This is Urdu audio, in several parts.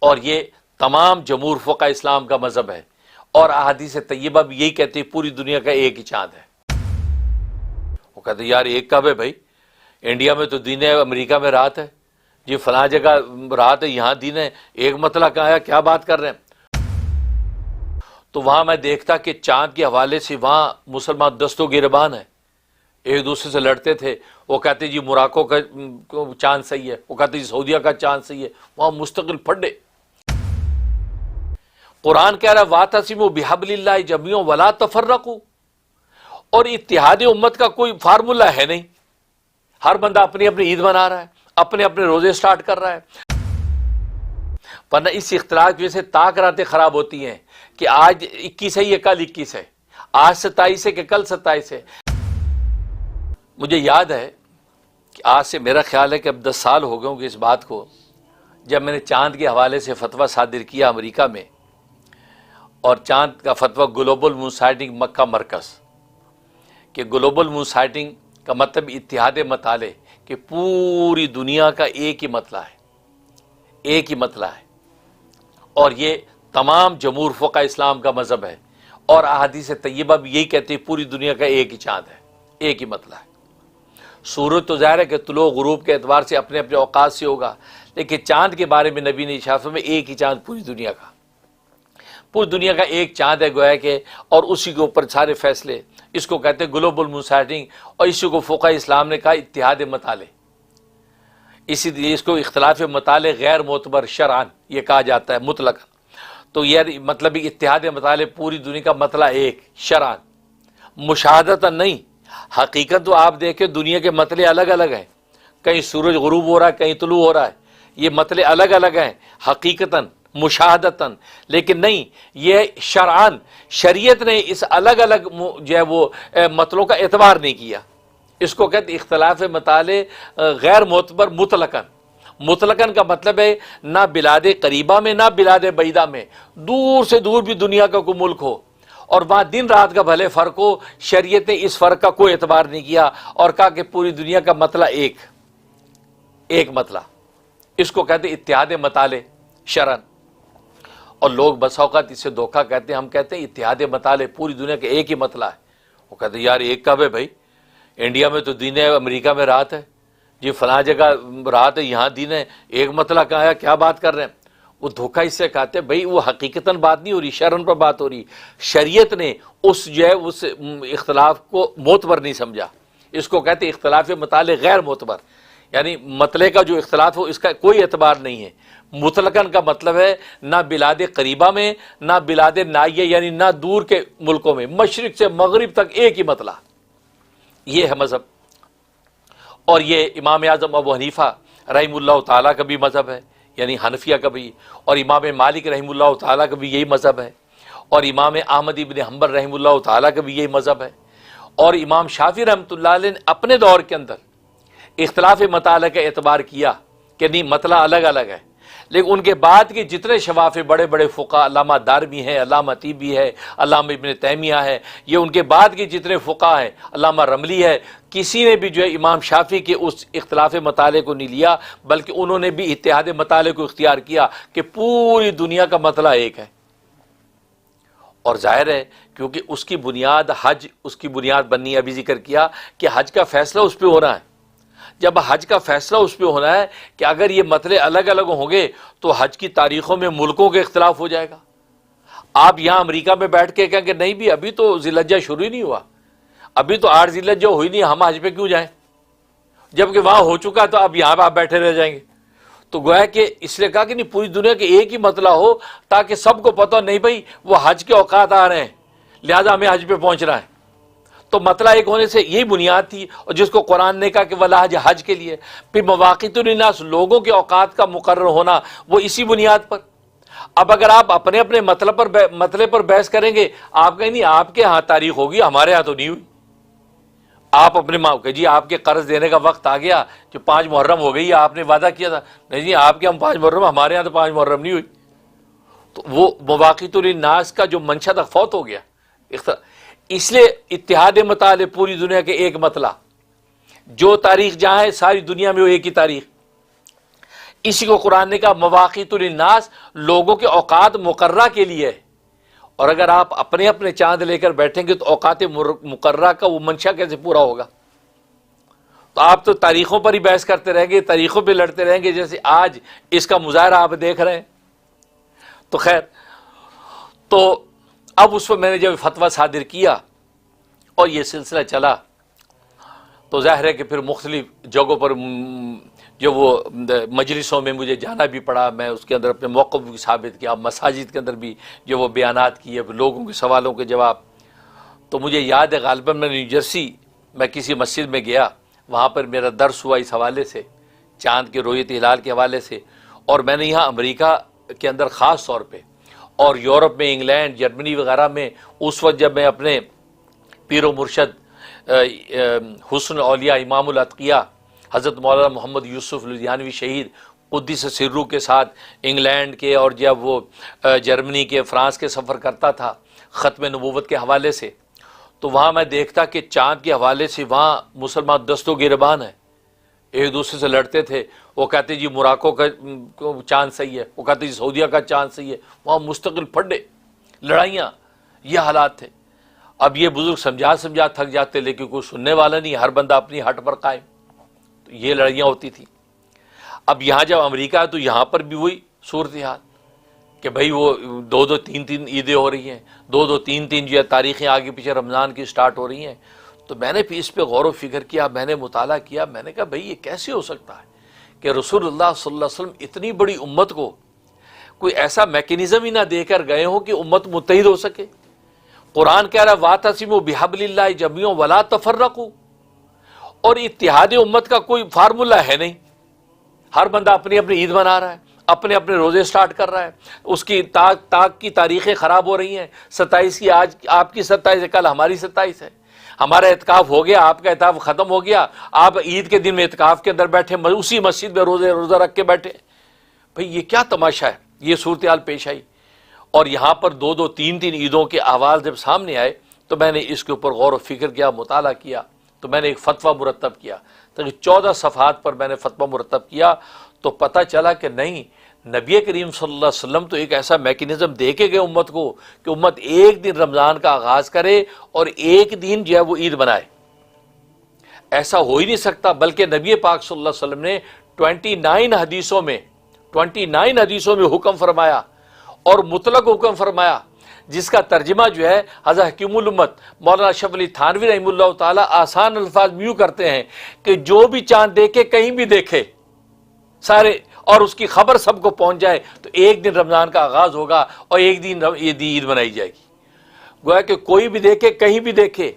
اور یہ تمام جمہور فقہ اسلام کا مذہب ہے، اور احادیث طیبہ بھی یہی کہتے ہیں پوری دنیا کا ایک ہی چاند ہے۔ وہ کہتے ہیں یار ایک کب ہے بھائی؟ انڈیا میں تو دن ہے، امریکہ میں رات ہے، جی فلاں جگہ رات ہے، یہاں دن ہے، ایک مطلع کہاں ہے؟ کیا بات کر رہے ہیں؟ تو وہاں میں دیکھتا کہ چاند کے حوالے سے وہاں مسلمان دستوں گریبان ہیں، ایک دوسرے سے لڑتے تھے۔ وہ کہتے جی موراکو کا چاند صحیح ہے، وہ کہتے جی سعودیہ کا چاند صحیح ہے، وہاں مستقل پھڈے۔ قرآن کہہ رہا ہے وَاعْتَصِمُوا بِحَبْلِ اللَّهِ جَمِيعًا وَلَا تَفَرَّقُوا، اور اتحاد امت کا کوئی فارمولہ ہے نہیں، ہر بندہ اپنی اپنی عید منا رہا ہے، اپنے اپنے روزے سٹارٹ کر رہا ہے، ورنہ اس اختلاف کی وجہ سے طاق راتیں خراب ہوتی ہیں کہ آج 21 ہے، یہ کل 21 ہے، آج 27 ہے کہ کل 27 ہے۔ مجھے یاد ہے کہ آج سے میرا خیال ہے کہ اب 10 سال ہو گئے ہوں گے اس بات کو، جب میں نے چاند کے حوالے سے فتویٰ صادر کیا امریکہ میں، اور چاند کا فتویٰ گلوبل مون سائٹنگ مکہ مرکز، کہ گلوبل مون سائٹنگ کا مطلب اتحاد مطالع، کہ پوری دنیا کا ایک ہی مطلع ہے، ایک ہی مطلع ہے، اور یہ تمام جمہور فقہ اسلام کا مذہب ہے، اور احادیث طیبہ بھی یہی کہتے ہیں پوری دنیا کا ایک ہی چاند ہے، ایک ہی مطلع ہے۔ سورج تو ظاہر ہے کہ طلوع غروب کے اعتبار سے اپنے اپنے اوقات سے ہوگا، لیکن چاند کے بارے میں نبی نے ارشاد فرمایا ایک ہی چاند پوری دنیا کا، پوری دنیا کا ایک چاند ہے گویا کہ، اور اسی کے اوپر سارے فیصلے، اس کو کہتے ہیں گلوبل مون سائٹنگ، اور اسی کو فقہ اسلام نے کہا اتحاد مطالع، اسی لیے اس کو اختلاف مطالع غیر معتبر شرعاً یہ کہا جاتا ہے مطلقاً۔ تو یہ مطلب اتحاد مطالع پوری دنیا کا مطلع ایک شرعاً، مشاہدتاً نہیں، حقیقت تو آپ دیکھیں دنیا کے مطلع الگ الگ ہیں، کہیں سورج غروب ہو رہا ہے، کہیں طلوع ہو رہا ہے، یہ مطلع الگ الگ ہیں حقیقتاً مشاہدتاً، لیکن نہیں، یہ شرعاً شریعت نے اس الگ الگ جو ہے وہ مطلعوں کا اعتبار نہیں کیا، اس کو کہتے اختلاف مطالع غیر معتبر مطلقاً۔ مطلقاً کا مطلب ہے نہ بلاد قریبہ میں نہ بلاد بعیدہ میں، دور سے دور بھی دنیا کا کوئی ملک ہو اور وہاں دن رات کا بھلے فرق ہو، شریعت نے اس فرق کا کوئی اعتبار نہیں کیا اور کہا کہ پوری دنیا کا مطلع ایک مطلع، اس کو کہتے اتحاد مطالع شرعاً۔ اور لوگ بس اوقات اس سے دھوکہ کہتے ہیں، ہم کہتے ہیں اتحاد مطالع پوری دنیا کا ایک ہی مطلع ہے، وہ کہتے ہیں یار ایک کب ہے بھائی؟ انڈیا میں تو دن ہے، امریکہ میں رات ہے، جی فلاں جگہ رات ہے، یہاں دن ہے، ایک مطلع کہاں ہے؟ کیا بات کر رہے ہیں؟ وہ دھوکہ اس سے کہتے ہیں بھائی وہ حقیقتاً بات نہیں ہو رہی، شرعاً پر بات ہو رہی، شریعت نے اس جو ہے اس اختلاف کو معتبر نہیں سمجھا، اس کو کہتے ہیں اختلاف مطالع غیر معتبر، یعنی مطلع کا جو اختلاف ہو اس کا کوئی اعتبار نہیں ہے۔ مطلقاً کا مطلب ہے نہ بلاد قریبہ میں نہ بلاد نائیہ یعنی نہ دور کے ملکوں میں، مشرق سے مغرب تک ایک ہی مطلع، یہ ہے مذہب۔ اور یہ امام اعظم ابو حنیفہ رحمہ اللہ تعالیٰ کا بھی مذہب ہے، یعنی حنفیہ کا بھی، اور امام مالک رحمہ اللہ تعالیٰ کا بھی یہی مذہب ہے، اور امام احمد ابن حنبل رحمہ اللہ تعالیٰ کا بھی یہی مذہب ہے، اور امام شافعی رحمۃ اللہ علیہ نے اپنے دور کے اندر اختلاف مطالع کا اعتبار کیا کہ نہیں مطلع الگ الگ ہے، لیکن ان کے بعد کے جتنے شفافے بڑے بڑے فقہ، علامہ دارمی ہے، علامہ طیبی ہے، علامہ ابن تیمیہ ہے، یہ ان کے بعد کے جتنے فقہ ہیں، علامہ رملی ہے، کسی نے بھی جو ہے امام شافعی کے اس اختلاف مطالع کو نہیں لیا، بلکہ انہوں نے بھی اتحاد مطالع کو اختیار کیا کہ پوری دنیا کا مطلع ایک ہے۔ اور ظاہر ہے کیونکہ اس کی بنیاد حج، اس کی بنیاد بنی، ابھی ذکر کیا کہ حج کا فیصلہ اس پہ ہو رہا ہے، جب حج کا فیصلہ اس پہ ہونا ہے کہ اگر یہ مطلع الگ الگ ہوں گے تو حج کی تاریخوں میں ملکوں کے اختلاف ہو جائے گا۔ آپ یہاں امریکہ میں بیٹھ کے کہیں کہ نہیں بھی ابھی تو ذی الحجہ شروع ہی نہیں ہوا، ابھی تو 8 ذی الحجہ ہوئی نہیں، ہم حج پہ کیوں جائیں، جبکہ وہاں ہو چکا تو اب یہاں پہ آپ بیٹھے رہ جائیں گے۔ تو گویا کہ اس لیے کہا کہ نہیں پوری دنیا کے ایک ہی مطلع ہو تاکہ سب کو پتہ نہیں بھائی وہ حج کے اوقات آ رہے ہیں لہذا ہمیں حج پہ پہنچنا ہے، تو مطلع ایک ہونے سے یہی بنیاد تھی، اور جس کو قرآن نے کہا کہ والحج حج کے لیے، پھر مواقیت للناس لوگوں کے اوقات کا مقرر ہونا وہ اسی بنیاد پر۔ اب اگر آپ اپنے اپنے مطلب پر بحث کریں گے، آپ کہیں نہیں آپ کے ہاں تاریخ ہوگی ہمارے ہاں تو نہیں ہوئی، آپ اپنے ماں کہ جی آپ کے قرض دینے کا وقت آ گیا، جو 5 محرم ہو گئی آپ نے وعدہ کیا تھا، نہیں جی آپ کے ہم 5 محرم، ہمارے ہاں تو 5 محرم نہیں ہوئی، تو وہ مواقیت للناس کا جو منشا تھا فوت ہو گیا۔ اس لیے اتحاد مطالع پوری دنیا کے ایک مطلع، جو تاریخ جہاں ہے ساری دنیا میں وہ ایک ہی تاریخ، اسی کو قرآن نے کہا مواقیت للناس، لوگوں کے اوقات مقررہ کے لیے ہے۔ اور اگر آپ اپنے اپنے چاند لے کر بیٹھیں گے تو اوقات مقررہ کا وہ منشا کیسے پورا ہوگا؟ تو آپ تو تاریخوں پر ہی بحث کرتے رہیں گے، تاریخوں پہ لڑتے رہیں گے، جیسے آج اس کا مظاہرہ آپ دیکھ رہے ہیں۔ تو خیر، تو اب اس پر میں نے جب فتویٰ صادر کیا اور یہ سلسلہ چلا، تو ظاہر ہے کہ پھر مختلف جگہوں پر جو وہ مجلسوں میں مجھے جانا بھی پڑا، میں اس کے اندر اپنے موقف بھی ثابت کیا، مساجد کے اندر بھی جو وہ بیانات کیے، لوگوں کے سوالوں کے جواب۔ تو مجھے یاد ہے غالباً میں نیو جرسی میں کسی مسجد میں گیا، وہاں پر میرا درس ہوا اس حوالے سے، چاند کے رویت ہلال کے حوالے سے، اور میں نے یہاں امریکہ کے اندر خاص طور پہ اور یورپ میں، انگلینڈ، جرمنی وغیرہ میں، اس وقت جب میں اپنے پیر و مرشد حسن اولیاء امام الاتقیاء حضرت مولانا محمد یوسف لدھیانوی شہید قدس سرو کے ساتھ انگلینڈ کے اور جب وہ جرمنی کے، فرانس کے سفر کرتا تھا ختم نبوت کے حوالے سے، تو وہاں میں دیکھتا کہ چاند کے حوالے سے وہاں مسلمان دست و گریبان ہیں، ایک دوسرے سے لڑتے تھے۔ وہ کہتے جی موراکو کا چاند صحیح ہے، وہ کہتے جی سعودیہ کا چاند صحیح ہے، وہاں مستقل پھڈے، لڑائیاں، یہ حالات تھے۔ اب یہ بزرگ سمجھا تھک جاتے، لیکن کوئی سننے والا نہیں، ہر بندہ اپنی ہٹ پر قائم، تو یہ لڑائیاں ہوتی تھیں۔ اب یہاں جب امریکہ ہے تو یہاں پر بھی وہی صورتحال کہ بھئی وہ دو دو تین تین عیدیں ہو رہی ہیں، دو دو تین تین جو ہے تاریخیں آگے پیچھے رمضان کی سٹارٹ ہو رہی ہیں۔ تو میں نے پھر اس پہ غور و فکر کیا، میں نے مطالعہ کیا، میں نے کہا بھئی یہ کیسے ہو سکتا ہے کہ رسول اللہ صلی اللہ علیہ وسلم اتنی بڑی امت کو کوئی ایسا میکینزم ہی نہ دے کر گئے ہوں کہ امت متحد ہو سکے۔ قرآن کہہ رہا ہے وَاعْتَصِمُوا بِحَبْلِ اللَّهِ جَمِيعًا وَلَا تَفَرَّقُوا، اور اتحاد امت کا کوئی فارمولہ ہے نہیں، ہر بندہ اپنی اپنی عید منا رہا ہے، اپنے اپنے روزے سٹارٹ کر رہا ہے، اس کی تاک کی تاریخیں خراب ہو رہی ہیں، 27 کی آج آپ کی 27 ہے، کل ہماری 27 ہے، ہمارا اعتکاف ہو گیا، آپ کا اعتکاف ختم ہو گیا، آپ عید کے دن میں اعتکاف کے اندر بیٹھے، اسی مسجد میں روزہ رکھ کے بیٹھے۔ بھئی یہ کیا تماشا ہے؟ یہ صورتحال پیش آئی، اور یہاں پر دو دو تین تین عیدوں کے احوال جب سامنے آئے تو میں نے اس کے اوپر غور و فکر کیا، مطالعہ کیا، تو میں نے ایک فتویٰ مرتب کیا، تو 14 صفحات پر میں نے فتویٰ مرتب کیا، تو پتہ چلا کہ نہیں، نبی کریم صلی اللہ علیہ وسلم تو ایک ایسا میکینزم دے کے گئے امت کو کہ امت ایک دن رمضان کا آغاز کرے اور ایک دن جو ہے وہ عید بنائے، ایسا ہو ہی نہیں سکتا۔ بلکہ نبی پاک صلی اللہ علیہ وسلم نے 29 حدیثوں میں حکم فرمایا اور مطلق حکم فرمایا، جس کا ترجمہ جو ہے حضرت حکیم الامت مولانا اشرف علی تھانوی رحمہ اللہ تعالیٰ آسان الفاظ میں یوں کرتے ہیں کہ جو بھی چاند دیکھے کہیں بھی دیکھے سارے، اور اس کی خبر سب کو پہنچ جائے، تو ایک دن رمضان کا آغاز ہوگا اور ایک دن عید منائی جائے گی۔ گویا کہ کوئی بھی دیکھے کہیں بھی دیکھے،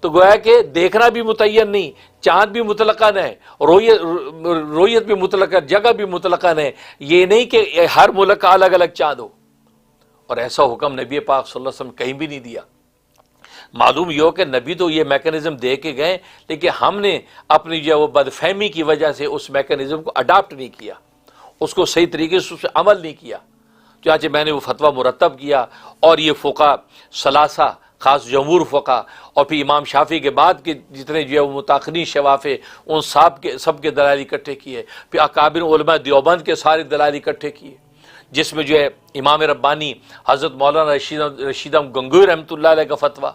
تو گویا کہ دیکھنا بھی متعین نہیں، چاند بھی مطلقاً ہے، رویت بھی مطلقاً، جگہ بھی مطلقاً ہے، یہ نہیں کہ ہر ملک کا الگ الگ چاند ہو۔ اور ایسا حکم نبی پاک صلی اللہ علیہ وسلم کہیں بھی نہیں دیا۔ معلوم یہ ہو کہ نبی تو یہ میکینزم دے کے گئے، لیکن ہم نے اپنی جو وہ بدفہمی کی وجہ سے اس میکینزم کو اڈاپٹ نہیں کیا، اس کو صحیح طریقے سے اس پہ عمل نہیں کیا۔ چنانچہ میں نے وہ فتویٰ مرتب کیا، اور یہ فقہ ثلاثہ، خاص جمہور فقہ، اور پھر امام شافعی کے بعد کے جتنے جو ہے وہ متأخرین شوافع، ان سب کے دلائل اکٹھے کیے، پھر اکابر علماء دیوبند کے سارے دلائل اکٹھے کیے، جس میں جو ہے امام ربانی حضرت مولانا رشید احمد گنگوئی رحمۃ اللہ علیہ کا فتویٰ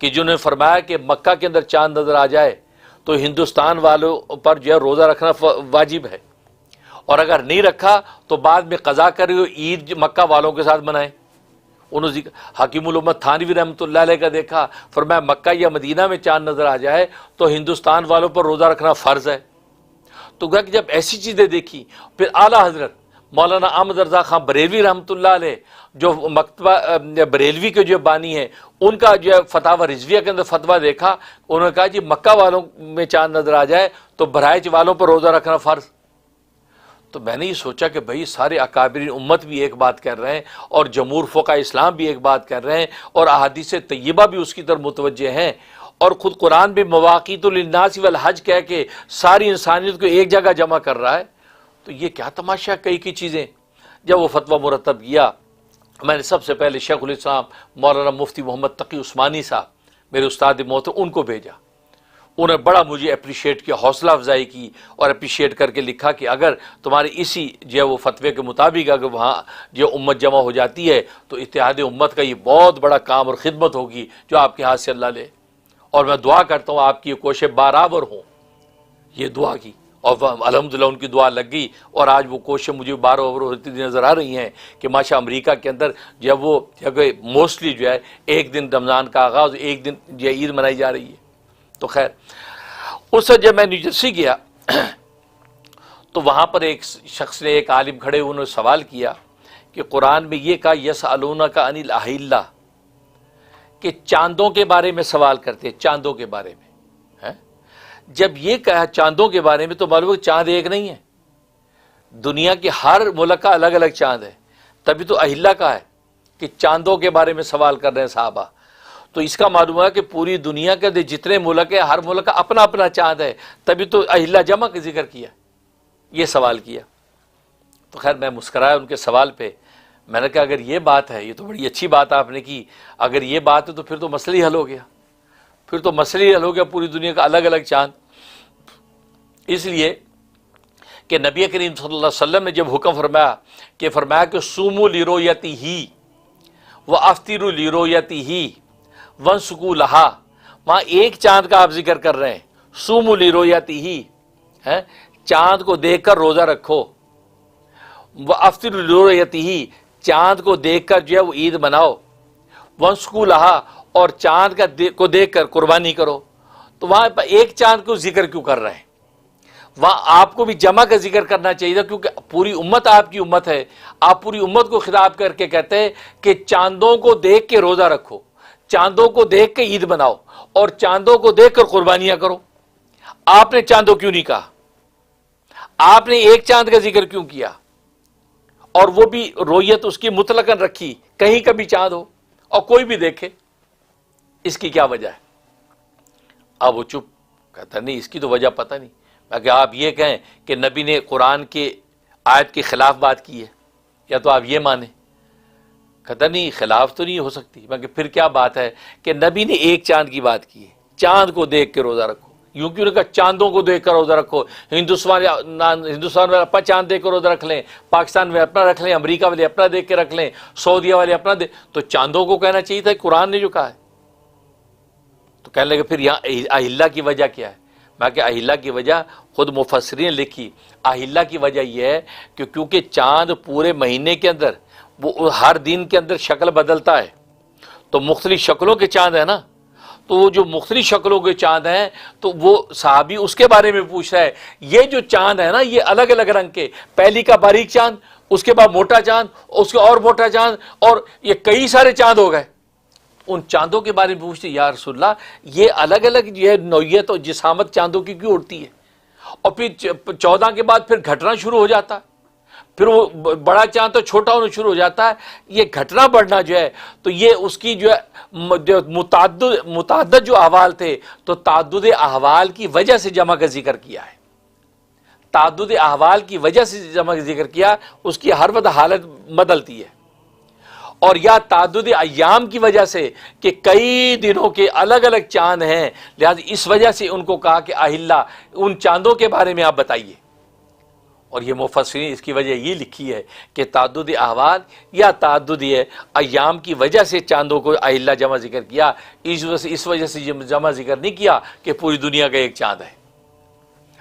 کہ جنہوں نے فرمایا کہ مکہ کے اندر چاند نظر آ جائے تو ہندوستان والوں پر جو ہے روزہ رکھنا واجب ہے، اور اگر نہیں رکھا تو بعد میں قضا کرے ہوئے عید مکہ والوں کے ساتھ منائیں۔ انہوں نے حکیم الامت تھانوی رحمۃ اللہ علیہ کا دیکھا، فرمایا مکہ یا مدینہ میں چاند نظر آ جائے تو ہندوستان والوں پر روزہ رکھنا فرض ہے۔ تو کہ جب ایسی چیزیں دیکھی، پھر اعلیٰ حضرت مولانا احمد رضا خان بریلوی رحمۃ اللہ علیہ جو مکتبہ بریلوی کے جو بانی ہیں، ان کا جو ہے فتاوی رضویہ کے اندر فتویٰ دیکھا، انہوں نے کہا جی مکہ والوں میں چاند نظر آ جائے تو بہرائچ والوں پر روزہ رکھنا فرض۔ تو میں نے یہ سوچا کہ بھئی سارے اکابرین امت بھی ایک بات کر رہے ہیں، اور جمہور فقہ اسلام بھی ایک بات کر رہے ہیں، اور احادیث طیبہ بھی اس کی طرف متوجہ ہیں، اور خود قرآن بھی مواقیت للناس والحج کہہ کے ساری انسانیت کو ایک جگہ جمع کر رہا ہے، تو یہ کیا تماشا کئی کی چیزیں۔ جب وہ فتویٰ مرتب کیا، میں نے سب سے پہلے شیخ الاسلام مولانا مفتی محمد تقی عثمانی صاحب، میرے استاد محترم، ان کو بھیجا۔ انہیں بڑا مجھے اپریشیٹ کیا، حوصلہ افزائی کی، اور اپریشیٹ کر کے لکھا کہ اگر تمہارے اسی جو ہے وہ فتوے کے مطابق اگر وہاں جو امت جمع ہو جاتی ہے تو اتحاد امت کا یہ بہت بڑا کام اور خدمت ہوگی جو آپ کے ہاتھ سے اللہ لے، اور میں دعا کرتا ہوں آپ کی یہ کوشش برابر ہوں، یہ دعا کی، اور الحمدللہ ان کی دعا لگ گئی، اور آج وہ کوششیں مجھے برابر ہوتی نظر آ رہی ہیں کہ ماشاء امریکہ کے اندر جب وہ جگہ موسٹلی جو ہے ایک دن رمضان کا آغاز، ایک دن جو عید منائی جا رہی ہے۔ تو خیر اس سے جب میں نیو جرسی گیا تو وہاں پر ایک شخص نے، ایک عالم کھڑے انہوں نے سوال کیا کہ قرآن میں یہ کہا یسألونک عن الاہلہ، کہ چاندوں کے بارے میں سوال کرتے ہیں، چاندوں کے بارے میں۔ جب یہ کہا چاندوں کے بارے میں تو معلوم ہے چاند ایک نہیں ہے، دنیا کے ہر ملک کا الگ الگ چاند ہے، تبھی تو اہلہ کا ہے کہ چاندوں کے بارے میں سوال کر رہے ہیں صحابہ۔ تو اس کا معلوم ہے کہ پوری دنیا کے جتنے ملک ہیں ہر ملک کا اپنا اپنا چاند ہے، تبھی تو اہلہ جمع کا ذکر کیا، یہ سوال کیا۔ تو خیر میں مسکرایا ان کے سوال پہ، میں نے کہا اگر یہ بات ہے، یہ تو بڑی اچھی بات آپ نے کی، اگر یہ بات ہے تو پھر تو مسئلہ ہی حل ہو گیا، پھر تو مسئلہ ہی حل ہو گیا، پوری دنیا کا الگ الگ چاند۔ اس لیے کہ نبی کریم صلی اللہ علیہ وسلم نے جب حکم فرمایا کہ سوموا لرؤیتہ وافطروا لرؤیتہ وانسکوا لہا، وہاں ایک چاند کا آپ ذکر کر رہے ہیں، سوموا لرؤیتہ، چاند کو دیکھ کر روزہ رکھو، وافطروا لرؤیتہ، چاند کو دیکھ کر جو ہے وہ عید مناؤ، وانسکوا لہا، اور چاند کو دیکھ کر قربانی کرو۔ تو وہاں ایک چاند کو ذکر کیوں کر رہے ہیں؟ وہاں آپ کو بھی جمع کا ذکر کرنا چاہیے تھا، کیونکہ پوری امت آپ کی امت ہے، آپ پوری امت کو خطاب کر کے کہتے ہیں کہ چاندوں کو دیکھ کے روزہ رکھو، چاندوں کو دیکھ کے عید مناؤ، اور چاندوں کو دیکھ کر قربانیاں کرو۔ آپ نے چاندوں کیوں نہیں کہا؟ آپ نے ایک چاند کا ذکر کیوں کیا؟ اور وہ بھی رویت اس کی مطلقاً رکھی، کہیں کبھی چاند ہو اور کوئی بھی دیکھے، اس کی کیا وجہ ہے؟ اب وہ چپ، کہتا نہیں اس کی تو وجہ پتہ نہیں۔ کہ آپ یہ کہیں کہ نبی نے قرآن کے آیت کے خلاف بات کی ہے، یا تو آپ یہ مانیں؟ کہتا نہیں خلاف تو نہیں ہو سکتی۔ میں کہ پھر کیا بات ہے کہ نبی نے ایک چاند کی بات کی ہے، چاند کو دیکھ کے روزہ رکھو، یوں کیوں نے کہا چاندوں کو دیکھ کر روزہ رکھو؟ ہندوستان میں اپنا چاند دیکھ کر روزہ رکھ لیں، پاکستان میں اپنا رکھ لیں، امریکہ والے اپنا دیکھ کے رکھ لیں، سعودیہ والے اپنا تو چاندوں کو کہنا چاہیے تھا قرآن نے جو کہا ہے۔ تو کہنے لگے پھر یہاں اہلہ کی وجہ کیا ہے؟ میں کہ اہلہ کی وجہ خود مفسرین لکھی، اہلہ کی وجہ یہ ہے کہ کیونکہ چاند پورے مہینے کے اندر وہ ہر دن کے اندر شکل بدلتا ہے، تو مختلف شکلوں کے چاند ہیں نا، تو وہ جو مختلف شکلوں کے چاند ہیں تو وہ صحابی اس کے بارے میں پوچھ رہا ہے، یہ جو چاند ہے نا یہ الگ الگ رنگ کے، پہلی کا باریک چاند، اس کے بعد موٹا چاند، اس کے اور موٹا چاند، اور یہ کئی سارے چاند ہو گئے۔ ان چاندوں کے بارے میں پوچھتے یا رسول اللہ یہ الگ الگ جو ہے نوعیت اور جسامت چاندوں کی کیوں اڑتی ہے؟ اور پھر 14 کے بعد پھر گھٹنا شروع ہو جاتا ہے، پھر وہ بڑا چاند تو چھوٹا ہونا شروع ہو جاتا ہے۔ یہ گھٹنا بڑھنا جو ہے تو یہ اس کی جو ہے متعدد جو احوال تھے، تو تعدد احوال کی وجہ سے جمع کا ذکر کیا ہے، تعدد احوال کی وجہ سے جمع کا ذکر کیا، اس کی ہر وقت حالت بدلتی ہے۔ اور یا تعدد ایام کی وجہ سے کہ کئی دنوں کے الگ الگ چاند ہیں، لہذا اس وجہ سے ان کو کہا کہ اہلہ، ان چاندوں کے بارے میں آپ بتائیے۔ اور یہ مفسرین اس کی وجہ یہ لکھی ہے کہ تعدد احوال یا تعدد ایام کی وجہ سے چاندوں کو اہلہ جمع ذکر کیا، اس وجہ سے جمع ذکر نہیں کیا کہ پوری دنیا کا ایک چاند ہے،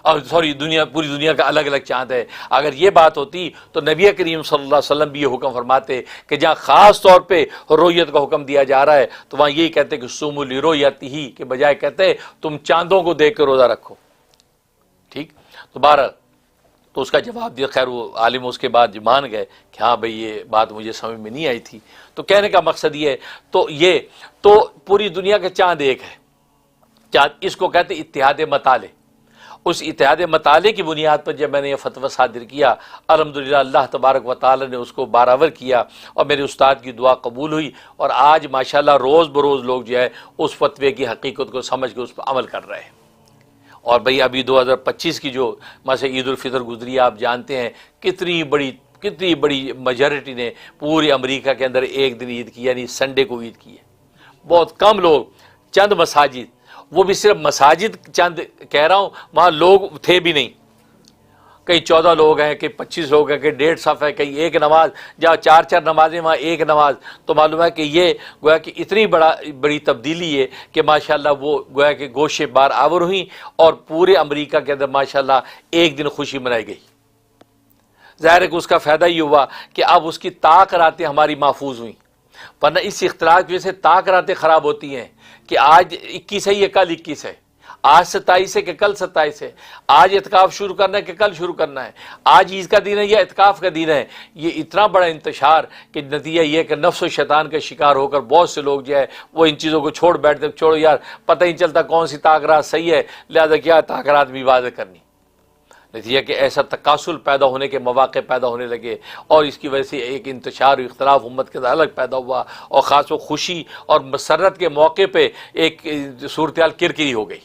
اور پوری دنیا کا الگ الگ چاند ہے۔ اگر یہ بات ہوتی تو نبی کریم صلی اللہ علیہ وسلم بھی یہ حکم فرماتے کہ جہاں خاص طور پہ رویت کا حکم دیا جا رہا ہے تو وہاں یہی کہتے کہ سوموا لرؤیتہ کے بجائے کہتے تم چاندوں کو دیکھ کے روزہ رکھو۔ ٹھیک، تو بہرحال تو اس کا جواب دیا، خیر وہ عالم اس کے بعد مان گئے کہ ہاں بھئی یہ بات مجھے سمجھ میں نہیں آئی تھی۔ تو کہنے کا مقصد یہ ہے تو پوری دنیا کا چاند ایک ہے، چاند اس کو کہتے اتحاد مطالع۔ اس اتحاد مطالعے کی بنیاد پر جب میں نے یہ فتویٰ صادر کیا، الحمدللہ اللہ تبارک و تعالی نے اس کو برابر کیا، اور میرے استاد کی دعا قبول ہوئی، اور آج ماشاءاللہ روز بروز لوگ جو ہے اس فتوے کی حقیقت کو سمجھ کے اس پر عمل کر رہے ہیں۔ اور بھئی ابھی 2025 کی جو مثلا عید الفطر گزری، آپ جانتے ہیں کتنی بڑی میجارٹی نے پورے امریکہ کے اندر ایک دن عید کی، یعنی سنڈے کو عید کی ہے۔ بہت کم لوگ، چند مساجد وہ بھی صرف مساجد چند کہہ رہا ہوں، وہاں لوگ تھے بھی نہیں، کہیں 14 لوگ ہیں، کہیں 25 لوگ ہیں، کہیں 1.5 صف ہے، کہیں ایک نماز، جہاں 4 نمازیں وہاں ایک نماز. تو معلوم ہے کہ یہ گویا کہ اتنی بڑی تبدیلی ہے کہ ماشاءاللہ وہ گویا کہ گوشے بار آور ہوئیں، اور پورے امریکہ کے اندر ماشاءاللہ ایک دن خوشی منائی گئی. ظاہر ہے کہ اس کا فائدہ یہ ہوا کہ اب اس کی طاق راتیں ہماری محفوظ ہوئیں، ورنہ اس اختلاف کی وجہ سے طاق راتیں خراب ہوتی ہیں کہ آج 21 ہے یہ کل 21 ہے، آج 27 ہے کہ کل 27 ہے، آج اعتکاف شروع کرنا ہے کہ کل شروع کرنا ہے، آج عید کا دن ہے یا اعتکاف کا دن ہے. یہ اتنا بڑا انتشار کہ نتیجہ یہ کہ نفس و شیطان کا شکار ہو کر بہت سے لوگ جو ہے وہ ان چیزوں کو چھوڑ بیٹھتے، چھوڑو یار پتہ ہی چلتا کون سی طاق رات صحیح ہے، لہذا کیا طاق رات بھی واضح کرنی. نتیجہ کہ ایسا تکاسل پیدا ہونے کے مواقع پیدا ہونے لگے، اور اس کی وجہ سے ایک انتشار و اختلاف امت کے الگ پیدا ہوا، اور خاص و خوشی اور مسرت کے موقع پہ ایک صورتحال کرکری ہو گئی.